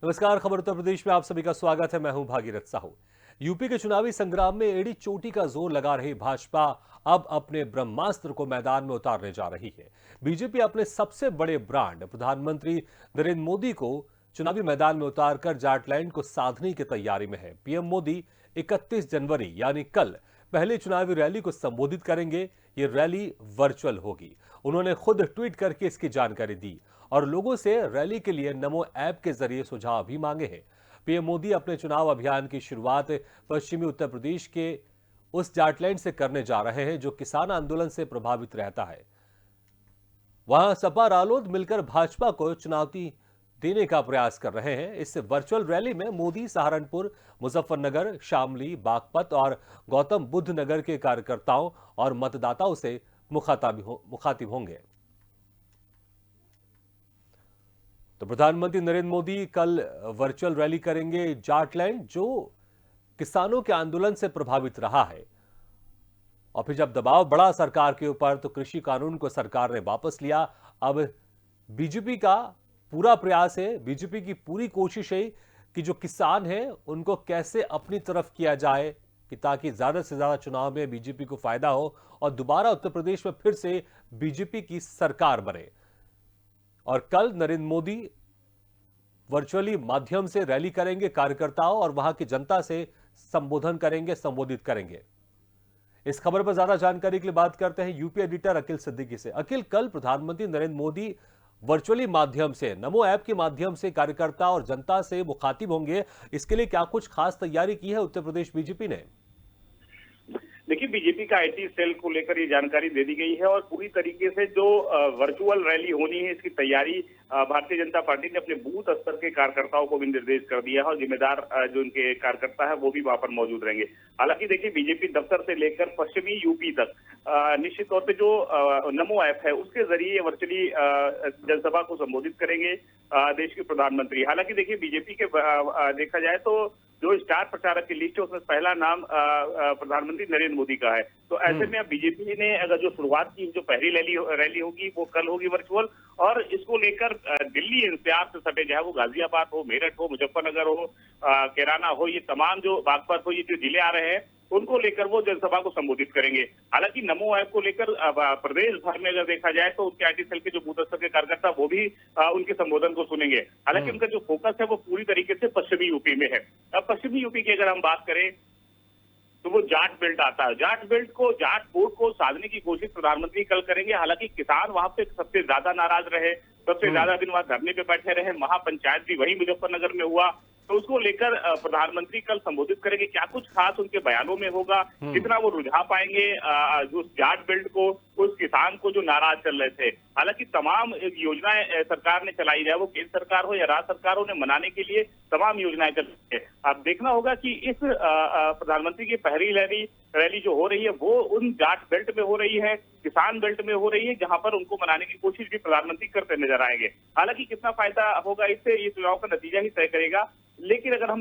नमस्कार। खबर उत्तर प्रदेश में आप सभी का स्वागत है। मैं हूं भागीरथ साहू। यूपी के चुनावी संग्राम में एड़ी चोटी का जोर लगा रही भाजपा अब अपने ब्रह्मास्त्र को मैदान में उतारने जा रही है। बीजेपी अपने सबसे बड़े ब्रांड प्रधानमंत्री नरेंद्र मोदी को चुनावी मैदान में उतारकर जाटलैंड को साधने की तैयारी में है। पीएम मोदी 31 जनवरी यानी कल पहले चुनावी रैली को संबोधित करेंगे। ये रैली वर्चुअल होगी। उन्होंने खुद ट्वीट करके इसकी जानकारी दी और लोगों से रैली के लिए नमो ऐप के जरिए सुझाव भी मांगे हैं। पीएम मोदी अपने चुनाव अभियान की शुरुआत पश्चिमी उत्तर प्रदेश के उस जाटलैंड से करने जा रहे हैं जो किसान आंदोलन से प्रभावित रहता है। वहां सपा रालोद मिलकर भाजपा को चुनौती देने का प्रयास कर रहे हैं। इस वर्चुअल रैली में मोदी सहारनपुर, मुजफ्फरनगर, शामली, बागपत और गौतम बुद्ध नगर के कार्यकर्ताओं और मतदाताओं से मुखातिब होंगे। तो प्रधानमंत्री नरेंद्र मोदी कल वर्चुअल रैली करेंगे। जाटलैंड जो किसानों के आंदोलन से प्रभावित रहा है और फिर जब दबाव बढ़ा सरकार के ऊपर तो कृषि कानून को सरकार ने वापस लिया। अब बीजेपी का पूरा प्रयास है, बीजेपी की पूरी कोशिश है कि जो किसान हैं उनको कैसे अपनी तरफ किया जाए कि ताकि ज्यादा से ज्यादा चुनाव में बीजेपी को फायदा हो और दोबारा उत्तर प्रदेश में फिर से बीजेपी की सरकार बने। और कल नरेंद्र मोदी वर्चुअली माध्यम से रैली करेंगे, कार्यकर्ताओं और वहां की जनता से संबोधित करेंगे। इस खबर पर ज्यादा जानकारी के लिए बात करते हैं यूपी एडिटर अखिल सिद्दीकी से। अखिल, कल प्रधानमंत्री नरेंद्र मोदी वर्चुअली माध्यम से, नमो ऐप के माध्यम से कार्यकर्ता और जनता से मुखातिब होंगे। इसके लिए क्या कुछ खास तैयारी की है उत्तर प्रदेश बीजेपी ने? देखिए, बीजेपी का आईटी सेल को लेकर ये जानकारी दे दी गई है और पूरी तरीके से जो वर्चुअल रैली होनी है इसकी तैयारी भारतीय जनता पार्टी ने अपने बूथ स्तर के कार्यकर्ताओं को भी निर्देश कर दिया है और जिम्मेदार जो उनके कार्यकर्ता है वो भी वहां पर मौजूद रहेंगे। हालांकि देखिए, बीजेपी दफ्तर से लेकर पश्चिमी यूपी तक निश्चित तौर पे जो नमो ऐप है उसके जरिए वर्चुअली जनसभा को संबोधित करेंगे देश के प्रधानमंत्री। हालांकि देखिए, बीजेपी के देखा जाए तो जो स्टार प्रचारक की लिस्ट है उसमें पहला नाम प्रधानमंत्री नरेंद्र मोदी का है। तो ऐसे में अब बीजेपी ने अगर जो शुरुआत की, जो पहली रैली होगी वो कल होगी वर्चुअल, और इसको लेकर दिल्ली एनसीआर से सटे, चाहे वो गाजियाबाद हो, मेरठ हो, मुजफ्फरनगर हो, कैराना हो, ये तमाम जो बागपत हो, ये जो जिले आ रहे हैं उनको लेकर वो जनसभा को संबोधित करेंगे। हालांकि नमो ऐप को लेकर प्रदेश भर में अगर देखा जाए तो उनके आईटी सेल के जो बूथ स्तर के कार्यकर्ता वो भी उनके संबोधन को सुनेंगे। हालांकि उनका जो फोकस है वो पूरी तरीके से पश्चिमी यूपी में है। अब पश्चिमी यूपी की अगर हम बात करें तो वो जाट बेल्ट आता है। जाट वोट को साधने की कोशिश प्रधानमंत्री कल करेंगे। हालांकि किसान वहां पे सबसे ज्यादा नाराज रहे, सबसे ज्यादा दिन वहां धरने पे बैठे रहे। महापंचायत भी वही मुजफ्फरनगर में हुआ, तो उसको लेकर प्रधानमंत्री कल संबोधित करेंगे। क्या कुछ खास उनके बयानों में होगा, कितना वो रुझा पाएंगे उस जाट बेल्ट को, उस किसान को जो नाराज चल रहे थे। हालांकि तमाम योजनाएं सरकार ने चलाई है, वो केंद्र सरकार हो या राज्य सरकार हो, ने मनाने के लिए तमाम योजनाएं चल रही है। अब देखना होगा कि इस प्रधानमंत्री की पहली रैली जो हो रही है वो उन जाट बेल्ट में हो रही है, किसान बेल्ट में हो रही है, जहां पर उनको मनाने की कोशिश भी प्रधानमंत्री करते नजर आएंगे। हालांकि कितना फायदा होगा इससे, ये चुनाव का नतीजा ही तय करेगा। लेकिन अगर हम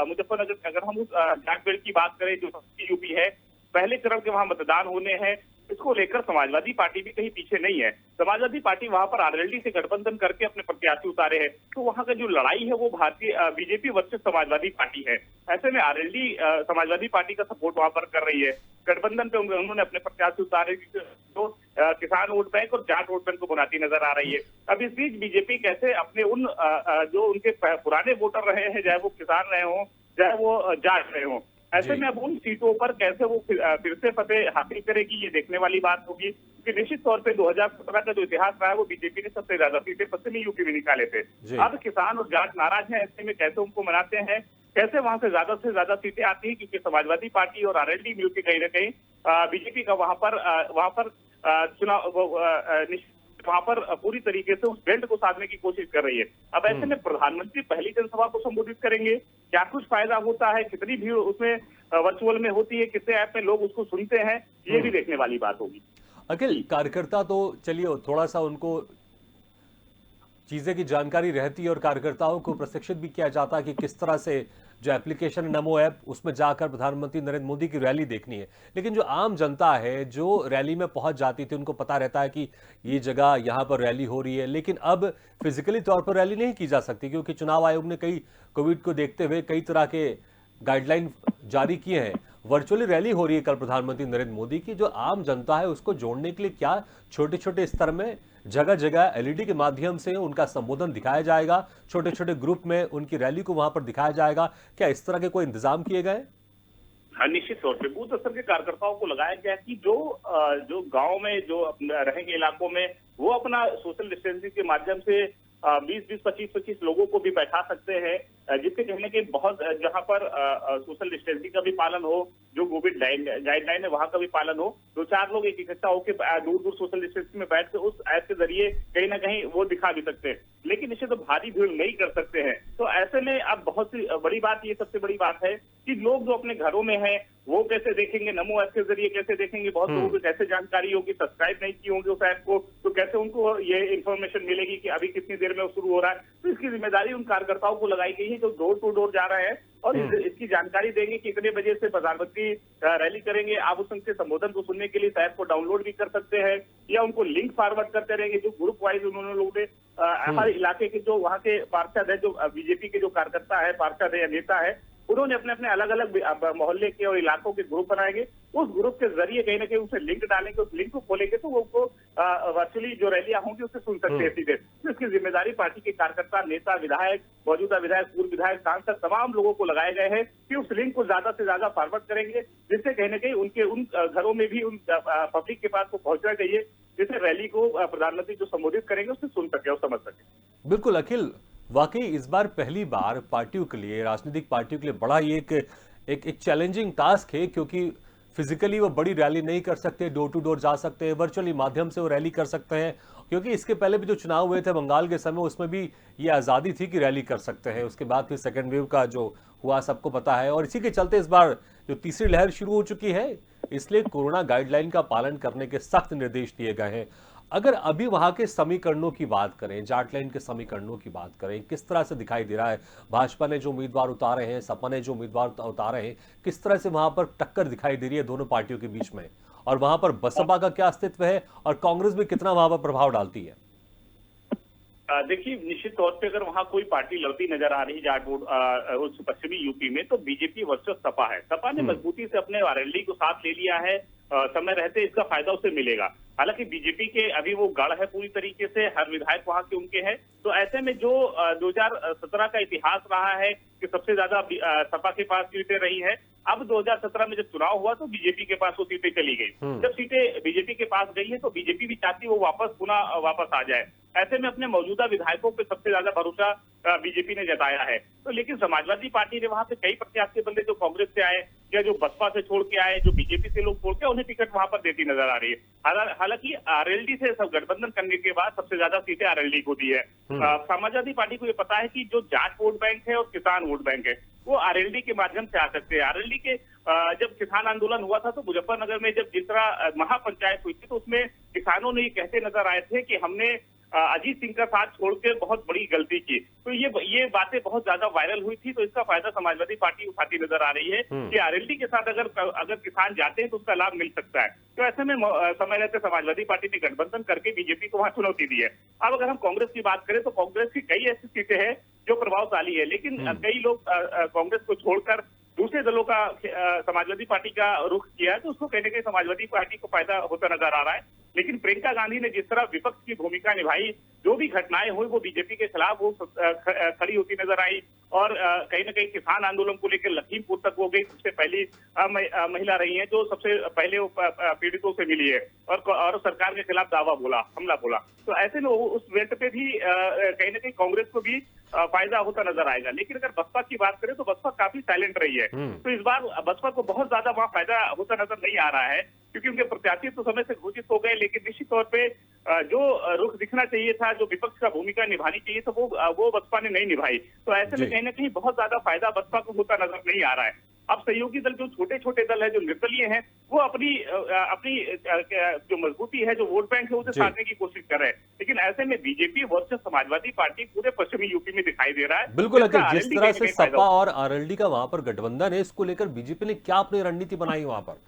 मुजफ्फरनगर, अगर हम उस जाट बेल्ट की बात करें जो यूपी है, पहले चरण के वहां मतदान होने हैं, इसको लेकर समाजवादी पार्टी भी कहीं पीछे नहीं है। समाजवादी पार्टी वहां पर आरएलडी से गठबंधन करके अपने प्रत्याशी उतारे हैं, तो वहां का जो लड़ाई है वो भारतीय बीजेपी वर्सेस समाजवादी पार्टी है। ऐसे में आरएलडी समाजवादी पार्टी का सपोर्ट वहां पर कर रही है। गठबंधन पे उन्होंने अपने प्रत्याशी उतारे तो किसान वोट बैंक और जाट वोट बैंक को बनाती नजर आ रही है। अब इस बीच बीजेपी कैसे अपने उन जो उनके पुराने वोटर रहे हैं, चाहे वो किसान रहे हों, चाहे वो जाट रहे हों, ऐसे में अब उन सीटों पर कैसे वो फिर से फतेह हासिल करेगी, ये देखने वाली बात होगी। कि निश्चित तौर पे 2017 का जो इतिहास रहा है वो बीजेपी ने सबसे ज्यादा सीटें पश्चिमी यूपी में निकाले थे। अब किसान और जाट नाराज हैं, ऐसे में कैसे उनको मनाते हैं, कैसे वहां से ज्यादा सीटें आती है, क्योंकि समाजवादी पार्टी और आरएलडी मिलकर कहीं ना कहीं बीजेपी का वहां पर चुनाव वहां पर पूरी तरीके से उस बेल्ट को साधने की कोशिश कर रही है। अब ऐसे में प्रधानमंत्री पहली जनसभा को संबोधित करेंगे, क्या कुछ फायदा होता है, कितनी भीड़ उसमें वर्चुअल में होती है, कितने ऐप में लोग उसको सुनते हैं, ये भी देखने वाली बात होगी। अखिल, कार्यकर्ता तो चलिए थोड़ा सा उनको चीजें की जानकारी रहती है और कार्यकर्ताओं को प्रशिक्षित भी किया जाता है कि किस तरह से जो एप्लीकेशन नमो ऐप उसमें जाकर प्रधानमंत्री नरेंद्र मोदी की रैली देखनी है। लेकिन जो आम जनता है जो रैली में पहुंच जाती थी उनको पता रहता है कि ये जगह यहाँ पर रैली हो रही है, लेकिन अब फिजिकली तौर पर रैली नहीं की जा सकती क्योंकि चुनाव आयोग ने कई कोविड को देखते हुए कई तरह के गाइडलाइन जारी किए हैं। वर्चुअली रैली हो रही है कल प्रधानमंत्री नरेंद्र मोदी की। जो आम जनता है उसको जोड़ने के लिए क्या छोटे छोटे स्तर में जगह जगह एलईडी के माध्यम से उनका संबोधन दिखाया जाएगा, छोटे छोटे ग्रुप में उनकी रैली को वहां पर दिखाया जाएगा, क्या इस तरह के कोई इंतजाम किए गए? हाँ, निश्चित तौर पे बूथ स्तर के कार्यकर्ताओं को लगाया गया कि जो गांव में जो रहेंगे इलाकों में वो अपना सोशल डिस्टेंसिंग के माध्यम से 20-20, 25-25 लोगों को भी बैठा सकते हैं, जिससे कहने के बहुत जहां पर सोशल डिस्टेंसिंग का भी पालन हो, जो कोविड गाइडलाइन है वहां का भी पालन हो, 2-4 लोग एक इकट्ठा होकर दूर दूर सोशल डिस्टेंसिंग में बैठ के उस ऐप के जरिए कहीं ना कहीं वो दिखा भी सकते हैं। लेकिन इसे तो भारी भीड़ नहीं कर सकते हैं। तो ऐसे में अब बहुत सी बड़ी बात, ये सबसे बड़ी बात है कि लोग जो अपने घरों में हैं वो कैसे देखेंगे, नमो ऐप के जरिए कैसे देखेंगे, बहुत लोगों को कैसे जानकारी होगी, सब्सक्राइब नहीं की होंगे उस ऐप को, तो कैसे उनको ये इन्फॉर्मेशन मिलेगी कि अभी कितनी देर में वो शुरू हो रहा है। तो इसकी जिम्मेदारी उन कार्यकर्ताओं को लगाई गई है जो डोर टू डोर जा रहे हैं और इसकी जानकारी देंगे कि इतने बजे से प्रधानमंत्री रैली करेंगे। आप उनके संबोधन को सुनने के लिए इस ऐप को डाउनलोड भी कर सकते हैं या उनको लिंक फॉरवर्ड करते रहेंगे। जो ग्रुप वाइज उन्होंने लोगों ने हर इलाके के जो वहाँ के पार्षद है, जो बीजेपी के जो कार्यकर्ता है, पार्षद है या नेता है, उन्होंने अपने अपने अलग अलग मोहल्ले के और इलाकों के ग्रुप बनाएंगे। उस ग्रुप के जरिए कहीं ना कहीं उसे लिंक डालेंगे, उस लिंक को खोलेंगे तो वो वर्चुअली जो रैलियां होंगी उससे सुन सकते हैं सीधे। तो इसकी जिम्मेदारी पार्टी के कार्यकर्ता, नेता, विधायक, मौजूदा विधायक, पूर्व विधायक, सांसद, तमाम लोगों को लगाए गए हैं कि उस लिंक को ज्यादा से ज्यादा फॉरवर्ड करेंगे, जिससे कहीं ना कहीं उनके उन घरों में भी उन पब्लिक के पास को पहुंचना चाहिए, जिससे रैली को प्रधानमंत्री जो संबोधित करेंगे उससे सुन सके और समझ सके। बिल्कुल अखिल, वाकई इस बार पहली बार पार्टियों के लिए, राजनीतिक पार्टियों के लिए बड़ा ये एक चैलेंजिंग टास्क है क्योंकि फिजिकली वो बड़ी रैली नहीं कर सकते, डोर टू डोर जा सकते हैं, वर्चुअली माध्यम से वो रैली कर सकते हैं। क्योंकि इसके पहले भी जो चुनाव हुए थे बंगाल के समय, उसमें भी ये आज़ादी थी कि रैली कर सकते हैं। उसके बाद फिर सेकेंड वेव का जो हुआ सबको पता है, और इसी के चलते इस बार जो तीसरी लहर शुरू हो चुकी है, इसलिए कोरोना गाइडलाइन का पालन करने के सख्त निर्देश दिए गए हैं। अगर अभी वहां के समीकरणों की बात करें, जाट लाइन के समीकरणों की बात करें, किस तरह से दिखाई दे रहा है? भाजपा ने जो उम्मीदवार उतारे हैं, सपा ने जो उम्मीदवार उतारे हैं, किस तरह से वहां पर टक्कर दिखाई दे रही है दोनों पार्टियों के बीच में? और वहां पर बसपा का क्या अस्तित्व है और कांग्रेस भी कितना वहां पर प्रभाव डालती है? देखिए, निश्चित तौर पे अगर वहां कोई पार्टी लड़ती नजर आ रही जाट उस पश्चिमी यूपी में, तो बीजेपी वर्सेस सपा है। सपा ने मजबूती से अपने आरएलडी को साथ ले लिया है, समय रहते इसका फायदा उसे मिलेगा। हालांकि बीजेपी के अभी वो गढ़ है पूरी तरीके से, हर विधायक वहां के उनके हैं। तो ऐसे में जो 2017 का इतिहास रहा है कि सबसे ज्यादा सपा के पास सीटें रही है, अब 2017 में जब चुनाव हुआ तो बीजेपी के पास वो सीटें चली गई। जब सीटें बीजेपी के पास गई है तो बीजेपी भी चाहती वो पुनः वापस आ जाए। ऐसे में अपने मौजूदा विधायकों पे सबसे ज्यादा भरोसा बीजेपी ने जताया है। तो लेकिन समाजवादी पार्टी ने वहां पे कई प्रत्याशी बंदे जो कांग्रेस से आए या जो बसपा से छोड़ के आए, जो बीजेपी से लोग छोड़ के, उन्हें टिकट वहां पर देती नजर आ रही है। हालांकि आरएलडी से सब गठबंधन करने के बाद सबसे ज्यादा सीटें आरएलडी को दी है। समाजवादी पार्टी को ये पता है कि जो जाट वोट बैंक है और किसान वोट बैंक है वो आरएलडी के माध्यम से आ सकते हैं। आरएलडी के जब किसान आंदोलन हुआ था तो मुजफ्फरनगर में जब जिस तरह महापंचायत हुई थी तो उसमें किसानों ने ये कहते नजर आए थे कि हमने अजीत सिंह का साथ छोड़कर बहुत बड़ी गलती की। तो ये बातें बहुत ज्यादा वायरल हुई थी। तो इसका फायदा समाजवादी पार्टी उठाती नजर आ रही है कि आरएलडी के साथ अगर किसान जाते हैं तो उसका लाभ मिल सकता है। तो ऐसे में समय रहते समाजवादी पार्टी ने गठबंधन करके बीजेपी को वहां चुनौती दी है। अब अगर हम कांग्रेस की बात करें तो कांग्रेस की कई ऐसी सीटें हैं जो प्रभावशाली है, लेकिन कई लोग कांग्रेस को छोड़कर दूसरे दलों का समाजवादी पार्टी का रुख किया है, तो उसको कहने के समाजवादी पार्टी को फायदा होता नजर आ रहा है। लेकिन प्रियंका गांधी ने जिस तरह विपक्ष की भूमिका निभाई, जो भी घटनाएं हुई वो बीजेपी के खिलाफ वो खड़ी होती नजर आई। और कहीं ना कहीं किसान आंदोलन को लेकर लखीमपुर तक वो गई, सबसे पहली महिला रही है जो सबसे पहले पीड़ितों से मिली है और सरकार के खिलाफ हमला बोला। तो ऐसे में उस वेट पे भी कहीं ना कहीं कांग्रेस को भी फायदा होता नजर आएगा। लेकिन अगर बसपा की बात करें तो बसपा काफी साइलेंट रही है। तो इस बार बसपा को बहुत ज्यादा वहां फायदा होता नजर नहीं आ रहा है, क्योंकि उनके प्रत्याशी तो समय से घोषित हो गए। लेकिन निश्चित तौर पे जो रुख दिखना चाहिए था, जो विपक्ष का भूमिका निभानी चाहिए था, वो बसपा ने नहीं निभाई। तो ऐसे में कहीं ना कहीं बहुत ज्यादा फायदा बसपा को होता नजर नहीं आ रहा है। अब सहयोगी दल जो छोटे छोटे दल है, जो निर्दलीय हैं, वो अपनी जो मजबूती है, जो वोट बैंक है, उसे जी। साधने की कोशिश कर रहे हैं। लेकिन ऐसे में बीजेपी वर्सेस समाजवादी पार्टी पूरे पश्चिमी यूपी में दिखाई दे रहा है। बिल्कुल जिसका अखिल, जिस आरएलडी तरह कहीं से ना कहीं फायदा सपा और आरएलडी का वहां पर गठबंधन है, इसको लेकर बीजेपी ने क्या अपनी रणनीति बनाई वहां पर?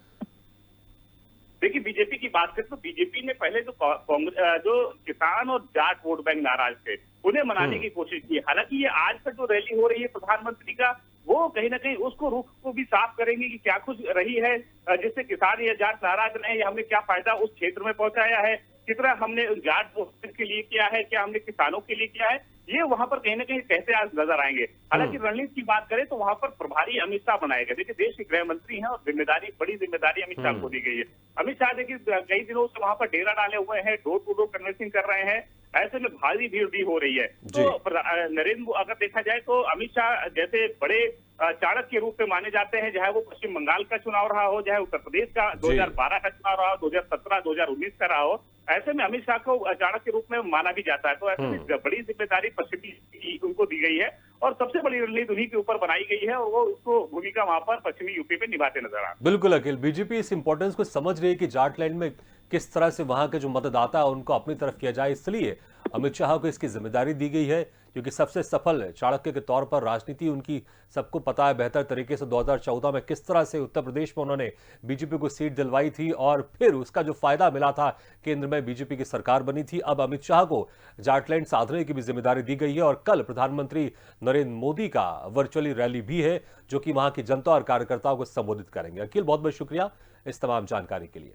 देखिए, बीजेपी की बात करें तो बीजेपी ने पहले जो कांग्रेस जो किसान और जाट वोट बैंक नाराज थे, उन्हें मनाने की कोशिश की। हालांकि ये आज तक जो रैली हो रही है प्रधानमंत्री का, वो कहीं ना कहीं उसको रुख को भी साफ करेंगे कि क्या कुछ रही है जिससे किसान या जाट नाराज रहे, या हमने क्या फायदा उस क्षेत्र में पहुंचाया है, कितना हमने जाट वोट के लिए किया है, क्या हमने किसानों के लिए किया है, ये वहां पर कहीं ना कहीं कहते आज नजर आएंगे। हालांकि रणनीति की बात करें तो वहां पर प्रभारी अमित शाह बनाए गए। देखिए, देश के गृह मंत्री हैं और जिम्मेदारी, बड़ी जिम्मेदारी अमित शाह को दी गई है। अमित शाह देखिए कई दिनों से वहां पर डेरा डाले हुए हैं, डोर टू डोर कन्वेंसिंग कर रहे हैं। ऐसे में भारी भीड़ भी हो रही है। तो अगर देखा जाए तो अमित शाह जैसे बड़े चाणक्य के रूप में माने जाते हैं, चाहे वो पश्चिम बंगाल का चुनाव रहा हो, चाहे उत्तर प्रदेश का 2012 का चुनाव रहा हो, 2017, 2019 का रहा हो। ऐसे में अमित शाह को चाणक्य के रूप में माना भी जाता है। तो ऐसे में बड़ी जिम्मेदारी पश्चिमी की उनको दी गई है और सबसे बड़ी रणनीति उन्हीं के ऊपर बनाई गई है और वो उसको भूमिका वहां पर पश्चिमी यूपी में निभाते नजर आ रहे हैं। बिल्कुल अखिल, बीजेपी इस इंपॉर्टेंस को समझ रही है कि जाटलैंड में किस तरह से वहां के जो मतदाता है उनको अपनी तरफ किया जाए, इसलिए अमित शाह को इसकी जिम्मेदारी दी गई है, क्योंकि सबसे सफल चाणक्य के तौर पर राजनीति उनकी सबको पता है बेहतर तरीके से। 2014 में किस तरह से उत्तर प्रदेश में उन्होंने बीजेपी को सीट दिलवाई थी और फिर उसका जो फायदा मिला था, केंद्र में बीजेपी की सरकार बनी थी। अब अमित शाह को जाटलैंड साधने की भी जिम्मेदारी दी गई है और कल प्रधानमंत्री नरेंद्र मोदी का वर्चुअली रैली भी है, जो कि वहां की जनता और कार्यकर्ताओं को संबोधित करेंगे। अखिल, बहुत बहुत शुक्रिया इस तमाम जानकारी के लिए।